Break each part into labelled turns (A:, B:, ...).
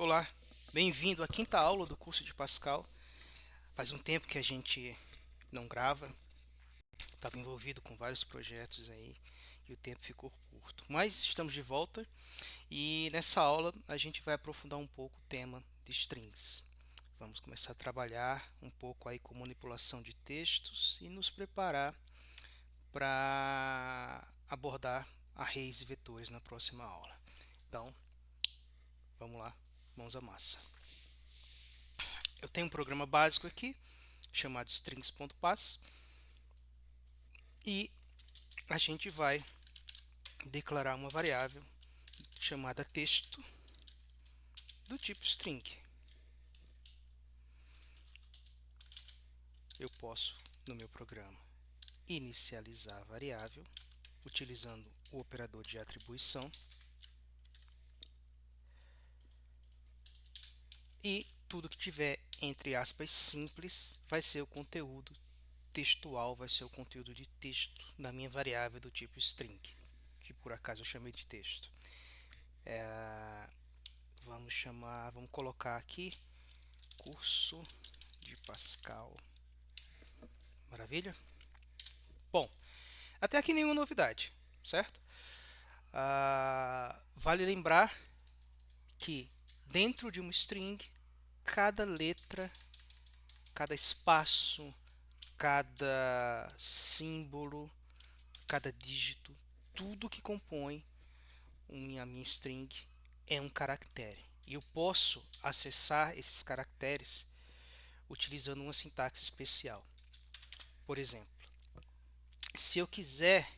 A: Olá, bem-vindo à quinta aula do curso de Pascal. Faz um tempo que a gente não grava, estava envolvido com vários projetos aí e o tempo ficou curto. Mas estamos de volta e nessa aula a gente vai aprofundar um pouco o tema de strings. Vamos começar a trabalhar um pouco aí com manipulação de textos e nos preparar para abordar arrays e vetores na próxima aula. Então, vamos lá, mãos à massa. Eu tenho um programa básico aqui chamado strings.pass e a gente vai declarar uma variável chamada texto do tipo string. Eu posso, no meu programa, inicializar a variável utilizando o operador de atribuição e tudo que tiver entre aspas simples vai ser o conteúdo textual, vai ser o conteúdo de texto da minha variável do tipo string, que por acaso eu chamei de texto. Vamos colocar aqui curso de Pascal. Maravilha? Bom, até aqui nenhuma novidade, certo? Vale lembrar que dentro de uma string, cada letra, cada espaço, cada símbolo, cada dígito, tudo que compõe a minha string é um caractere. E eu posso acessar esses caracteres utilizando uma sintaxe especial. Por exemplo, se eu quiser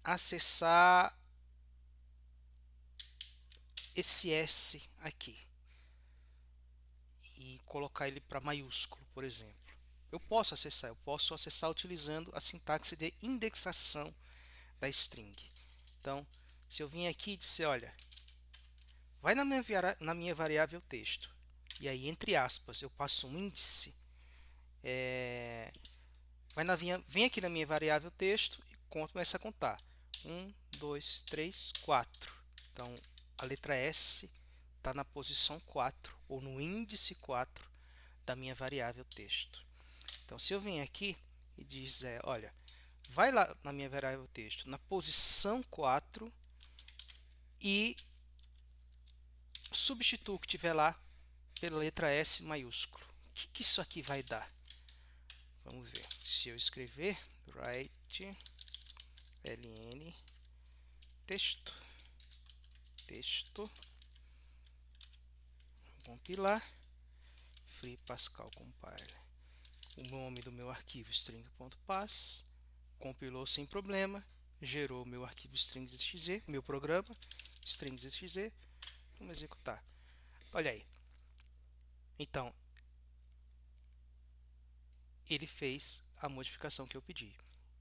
A: acessar esse S aqui e colocar ele para maiúsculo, por exemplo, eu posso acessar utilizando a sintaxe de indexação da string. Então, se eu vim aqui e disser, olha, vai na minha variável texto, e aí entre aspas eu passo um índice, vem aqui na minha variável texto e começa a contar. 1, 2, 3, 4. Então, a letra S está na posição 4, ou no índice 4 da minha variável texto. Então, se eu venho aqui e dizer, olha, vai lá na minha variável texto, na posição 4 e substituo o que tiver lá pela letra S maiúsculo. O que isso aqui vai dar? Vamos ver. Se eu escrever write ln texto, compilar, free pascal compiler. O nome do meu arquivo string.pass, compilou sem problema, gerou meu arquivo strings.exe, meu programa strings.exe. Vamos executar. Olha aí. Então, ele fez a modificação que eu pedi.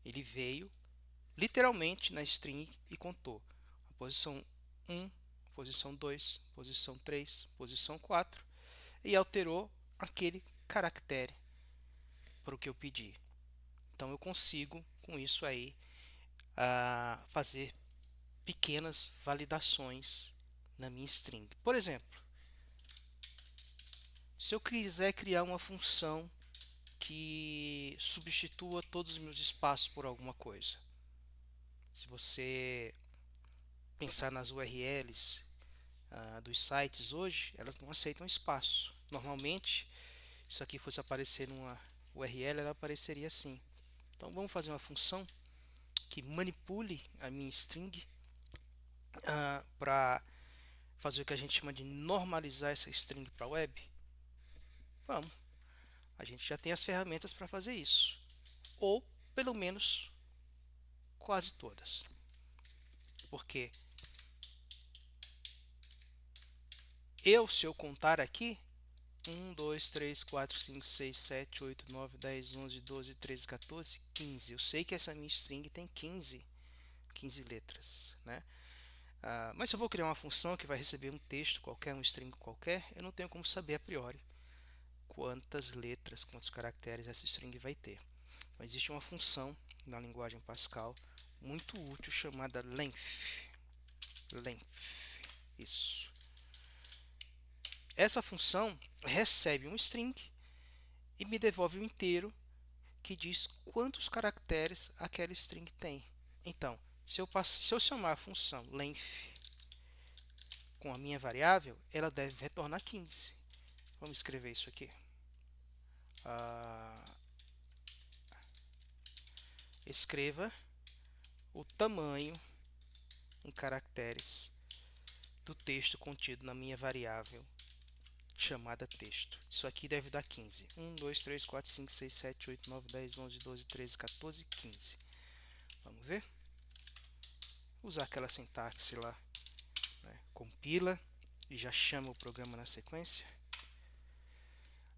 A: Ele veio literalmente na string e contou a posição 1, posição 2, posição 3, posição 4 e alterou aquele caractere para o que eu pedi. Então eu consigo com isso aí fazer pequenas validações na minha string. Por exemplo, se eu quiser criar uma função que substitua todos os meus espaços por alguma coisa. Se você pensar nas URLs dos sites hoje, elas não aceitam espaço. Normalmente, se isso aqui fosse aparecer numa URL, ela apareceria assim. Então vamos fazer uma função que manipule a minha string para fazer o que a gente chama de normalizar essa string para a web. Vamos. A gente já tem as ferramentas para fazer isso. Ou, pelo menos, quase todas. Porque se eu contar aqui, 1, 2, 3, 4, 5, 6, 7, 8, 9, 10, 11, 12, 13, 14, 15. Eu sei que essa minha string tem 15 letras, né? Mas se eu vou criar uma função que vai receber um texto qualquer, um string qualquer, eu não tenho como saber a priori quantas letras, quantos caracteres essa string vai ter. Então, existe uma função na linguagem Pascal muito útil chamada length. Isso. Essa função recebe um string e me devolve um inteiro que diz quantos caracteres aquela string tem. Então, se eu chamar a função length com a minha variável, ela deve retornar 15. Vamos escrever isso aqui. Escreva o tamanho em caracteres do texto contido na minha variável chamada texto. Isso aqui deve dar 15. 1, 2, 3, 4, 5, 6, 7, 8, 9, 10, 11, 12, 13, 14, 15. Vamos ver? Usar aquela sintaxe lá, né? Compila e já chama o programa na sequência.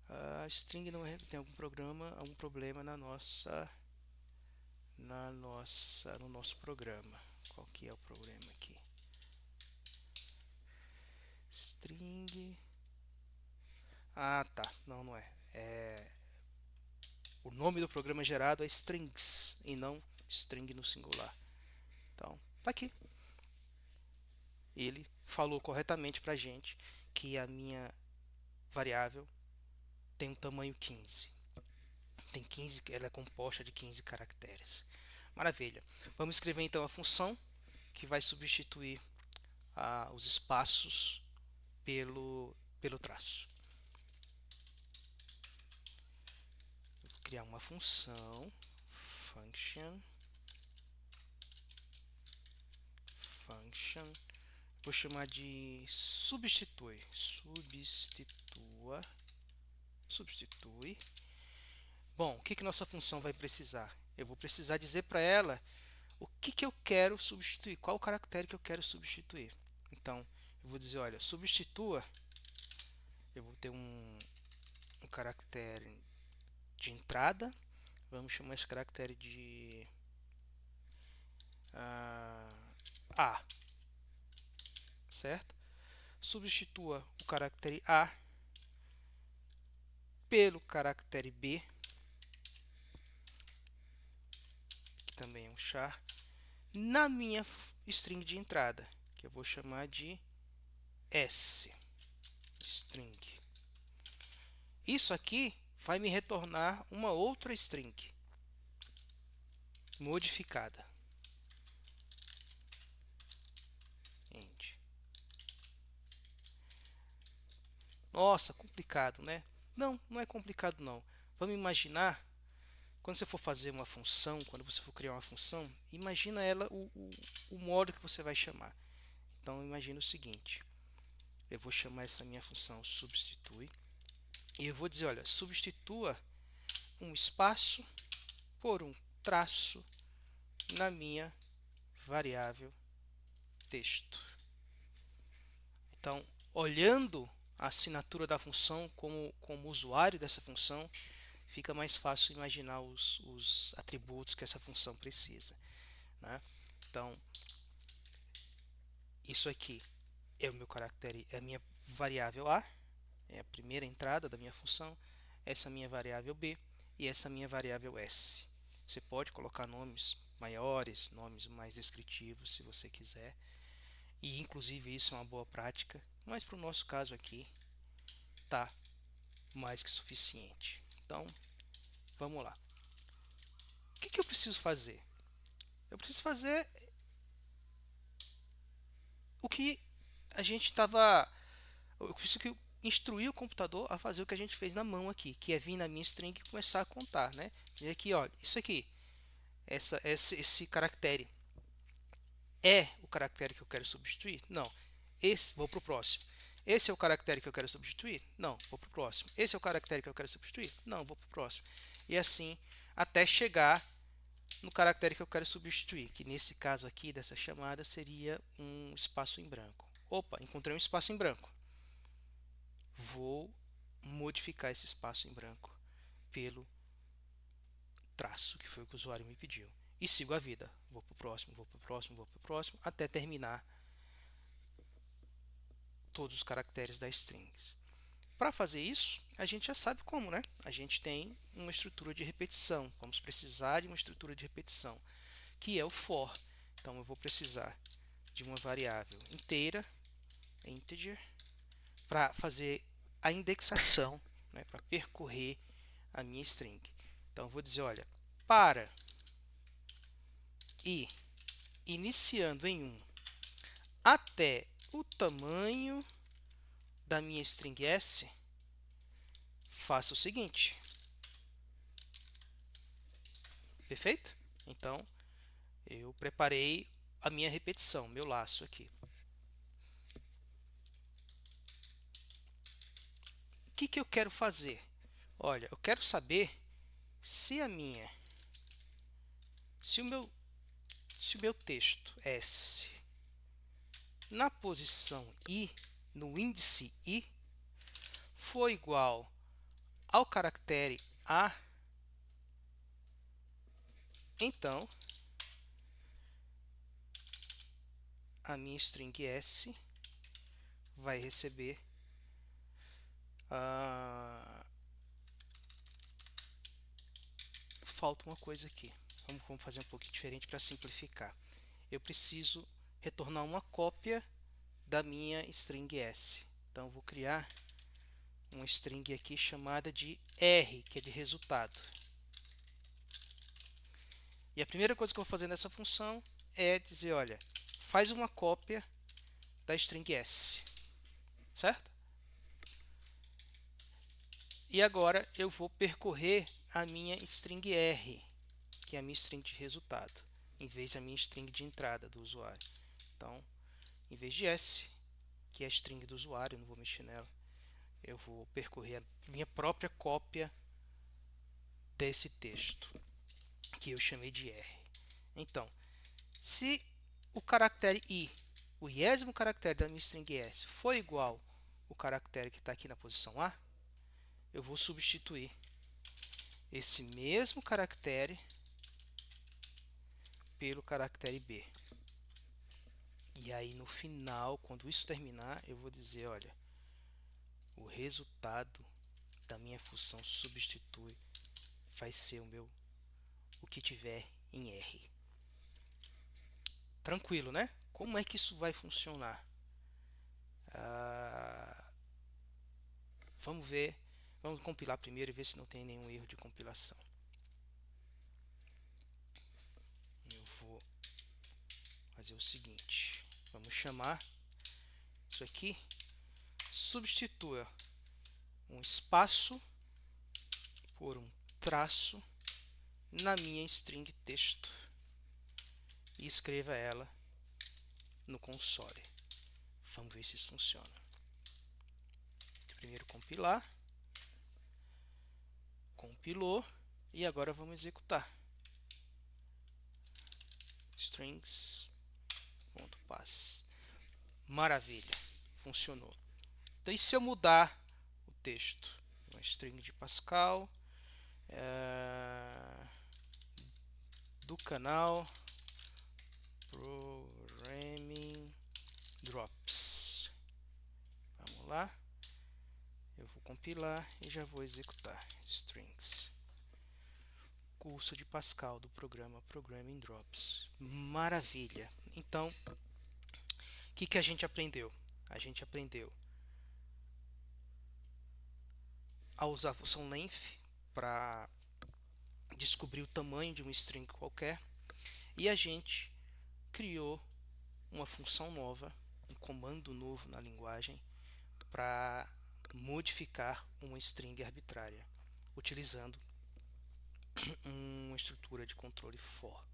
A: A string não tem algum problema no nosso programa. Qual que é o problema aqui? String. Ah, tá. Não é. O nome do programa gerado é strings e não string no singular. Então, tá aqui. Ele falou corretamente pra gente que a minha variável tem um tamanho 15. Tem 15, ela é composta de 15 caracteres. Maravilha. Vamos escrever então a função que vai substituir os espaços pelo traço. Vou criar uma função function. Vou chamar de substitui. Substitui. Bom, o que nossa função vai precisar? Eu vou precisar dizer para ela o que eu quero substituir, qual o caractere que eu quero substituir. Então, eu vou dizer, olha, substitua. Eu vou ter um caractere de entrada. Vamos chamar esse caractere de A, certo? Substitua o caractere A pelo caractere B, que também é um char, na minha string de entrada, que eu vou chamar de S, string. Isso aqui vai me retornar uma outra string modificada. Nossa, complicado, né? Não é complicado não. Vamos imaginar, quando você for fazer uma função, quando você for criar uma função, imagina ela, o modo que você vai chamar. Então, imagina o seguinte. Eu vou chamar essa minha função substitui. E eu vou dizer, olha, substitua um espaço por um traço na minha variável texto. Então, olhando a assinatura da função como usuário dessa função, fica mais fácil imaginar os atributos que essa função precisa, né? Então, isso aqui é o meu caractere, é a minha variável A, é a primeira entrada da minha função, essa minha variável B e essa minha variável S. Você pode colocar nomes maiores, nomes mais descritivos, se você quiser, e inclusive isso é uma boa prática, mas para o nosso caso aqui tá mais que suficiente. Então, vamos lá. O que eu preciso fazer? Eu preciso fazer o que a gente estava... Eu preciso que instruir o computador a fazer o que a gente fez na mão aqui, que é vir na minha string e começar a contar, né? Dizer aqui, olha, isso aqui, esse caractere é o caractere que eu quero substituir? Não. Vou para o próximo. Esse é o caractere que eu quero substituir? Não, vou para o próximo. Esse é o caractere que eu quero substituir? Não, vou para o próximo. E assim até chegar no caractere que eu quero substituir, que nesse caso aqui dessa chamada seria um espaço em branco. Opa, encontrei um espaço em branco. Vou modificar esse espaço em branco pelo traço, que foi o que o usuário me pediu. E sigo a vida. Vou para o próximo, vou para o próximo, vou para o próximo, até terminar todos os caracteres da string. Para fazer isso, a gente já sabe como, né? A gente tem uma estrutura de repetição. Vamos precisar de uma estrutura de repetição, que é o for. Então, eu vou precisar de uma variável inteira, integer, para fazer a indexação, né, para percorrer a minha string. Então, eu vou dizer, olha, para e iniciando em 1 até o tamanho da minha string s, faça o seguinte. Perfeito? Então, eu preparei a minha repetição, meu laço aqui. O que eu quero fazer? Olha, eu quero saber se se o meu texto S na posição I, no índice I, for igual ao caractere A, então a minha string S vai receber falta uma coisa aqui. Vamos fazer um pouquinho diferente para simplificar. Eu preciso retornar uma cópia da minha string S. Então, eu vou criar uma string aqui chamada de R, que é de resultado. E a primeira coisa que eu vou fazer nessa função é dizer, olha, faz uma cópia da string S, certo? E agora eu vou percorrer a minha string R, que é a minha string de resultado, em vez da minha string de entrada do usuário. Então, em vez de S, que é a string do usuário, eu não vou mexer nela, eu vou percorrer a minha própria cópia desse texto, que eu chamei de R. Então, se o caractere I, o iésimo caractere da minha string S, for igual ao caractere que está aqui na posição A, eu vou substituir esse mesmo caractere pelo caractere B. E aí, no final, quando isso terminar, eu vou dizer, olha, o resultado da minha função substitui vai ser o que tiver em R. Tranquilo, né? Como é que isso vai funcionar? Vamos ver. Vamos compilar primeiro e ver se não tem nenhum erro de compilação. Eu vou fazer o seguinte. Vamos chamar isso aqui. Substitua um espaço por um traço na minha string texto e escreva ela no console. Vamos ver se isso funciona. Primeiro compilar. Compilou e agora vamos executar. Strings.pass. Maravilha, funcionou. Então, e se eu mudar o texto? Uma string de Pascal do canal Programming Drops. Vamos lá. Eu vou compilar e já vou executar. Strings. Curso de Pascal do programa Programming Drops. Maravilha. Então, o que a gente aprendeu? A gente aprendeu a usar a função length para descobrir o tamanho de uma string qualquer, e a gente criou uma função nova, um comando novo na linguagem para modificar uma string arbitrária, utilizando uma estrutura de controle for.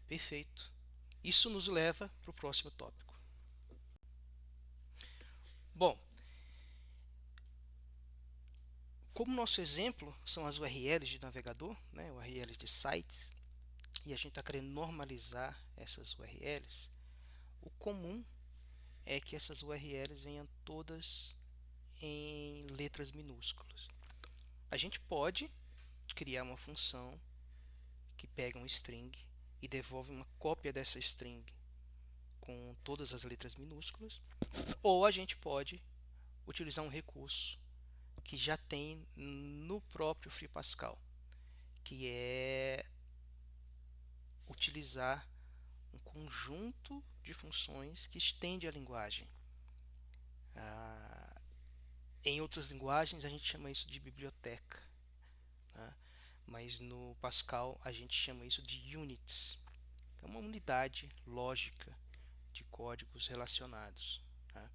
A: Perfeito. Isso nos leva para o próximo tópico. Bom, como nosso exemplo são as URLs de navegador, né, URLs de sites, e a gente está querendo normalizar essas URLs, o comum é que essas URLs venham todas em letras minúsculas. A gente pode criar uma função que pega um string e devolve uma cópia dessa string com todas as letras minúsculas, ou a gente pode utilizar um recurso que já tem no próprio Free Pascal, que é utilizar um conjunto de funções que estende a linguagem. Em outras linguagens a gente chama isso de biblioteca, tá? Mas no Pascal a gente chama isso de units. É uma unidade lógica de códigos relacionados, tá?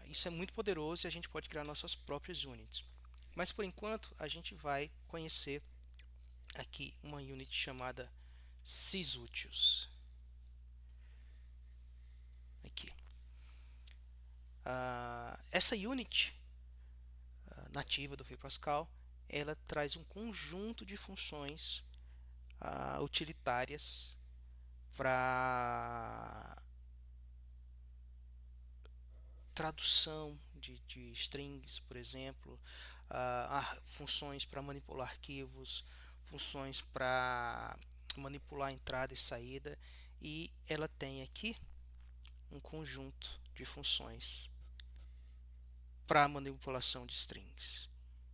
A: Isso é muito poderoso e a gente pode criar nossas próprias units. Mas por enquanto a gente vai conhecer aqui uma unit chamada sysutius. Aqui. Essa unit nativa do FreePascal, ela traz um conjunto de funções utilitárias para tradução de strings, por exemplo, funções para manipular arquivos, funções para manipular entrada e saída, e ela tem aqui um conjunto de funções para manipulação de strings.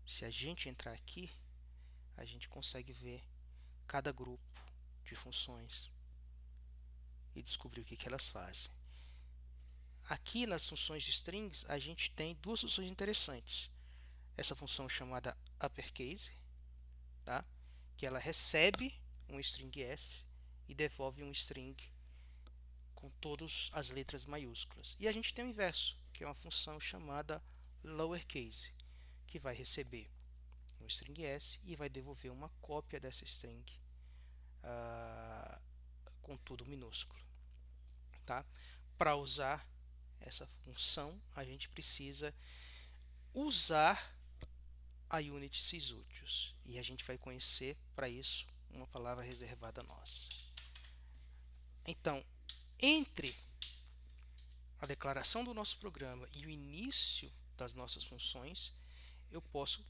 A: Se a gente entrar aqui, a gente consegue ver cada grupo de funções e descobrir o que elas fazem. Aqui nas funções de strings, a gente tem duas funções interessantes. Essa função chamada uppercase, tá? Que ela recebe um string S e devolve um string com todas as letras maiúsculas. E a gente tem o inverso, que é uma função chamada lowercase, que vai receber um string S e vai devolver uma cópia dessa string com tudo minúsculo, tá? Para usar essa função, a gente precisa usar a unit sysutius, e a gente vai conhecer para isso uma palavra reservada nossa. Então, entre a declaração do nosso programa e o início das nossas funções, eu posso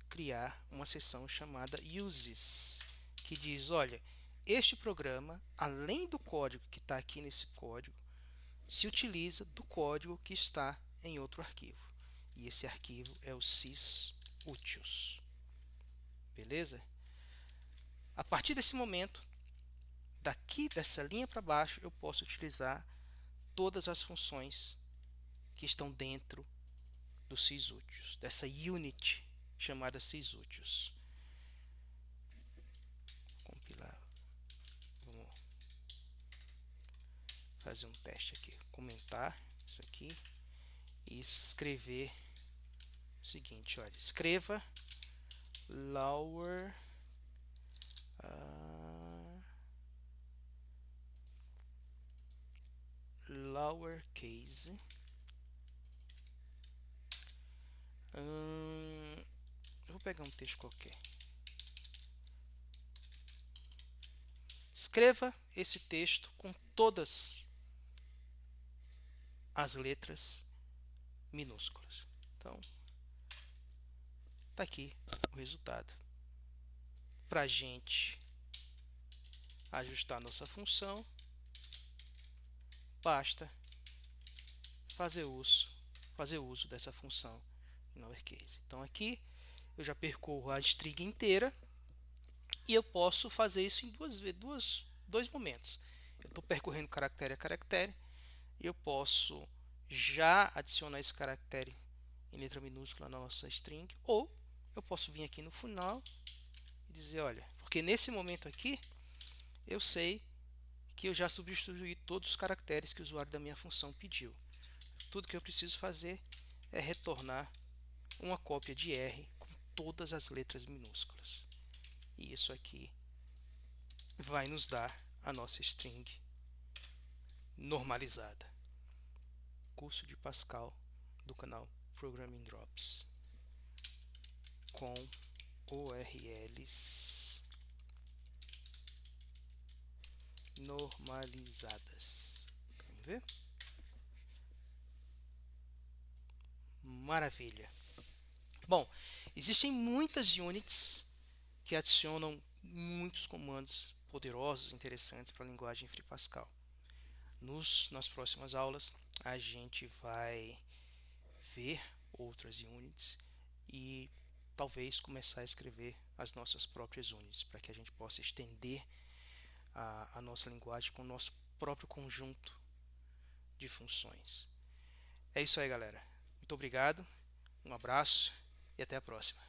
A: criar uma seção chamada uses, que diz, olha, este programa, além do código que está aqui nesse código, se utiliza do código que está em outro arquivo. E esse arquivo é o sysutius. Beleza? A partir desse momento, daqui dessa linha para baixo, eu posso utilizar todas as funções que estão dentro do sysutius, dessa unit chamada sysutius. Compilar. Vamos fazer um teste aqui. Comentar isso aqui e escrever o seguinte, olha, escreva lowercase eu vou pegar um texto qualquer. Escreva esse texto com todas as letras minúsculas. Então, tá aqui o resultado. Para a gente ajustar nossa função, basta fazer uso dessa função em lowercase. Então aqui eu já percorro a string inteira e eu posso fazer isso em dois momentos. Eu estou percorrendo caractere a caractere e eu posso já adicionar esse caractere em letra minúscula na nossa string, ou eu posso vir aqui no final e dizer, olha, porque nesse momento aqui eu sei que eu já substituí todos os caracteres que o usuário da minha função pediu. Tudo que eu preciso fazer é retornar uma cópia de R com todas as letras minúsculas. E isso aqui vai nos dar a nossa string normalizada. Curso de Pascal do canal Programming Drops com URLs normalizadas. Vamos ver? Maravilha. Bom, existem muitas units que adicionam muitos comandos poderosos, interessantes para a linguagem Free Pascal. Nas próximas aulas, a gente vai ver outras units e talvez começar a escrever as nossas próprias units, para que a gente possa estender a nossa linguagem com o nosso próprio conjunto de funções. É isso aí, galera. Muito obrigado, um abraço e até a próxima.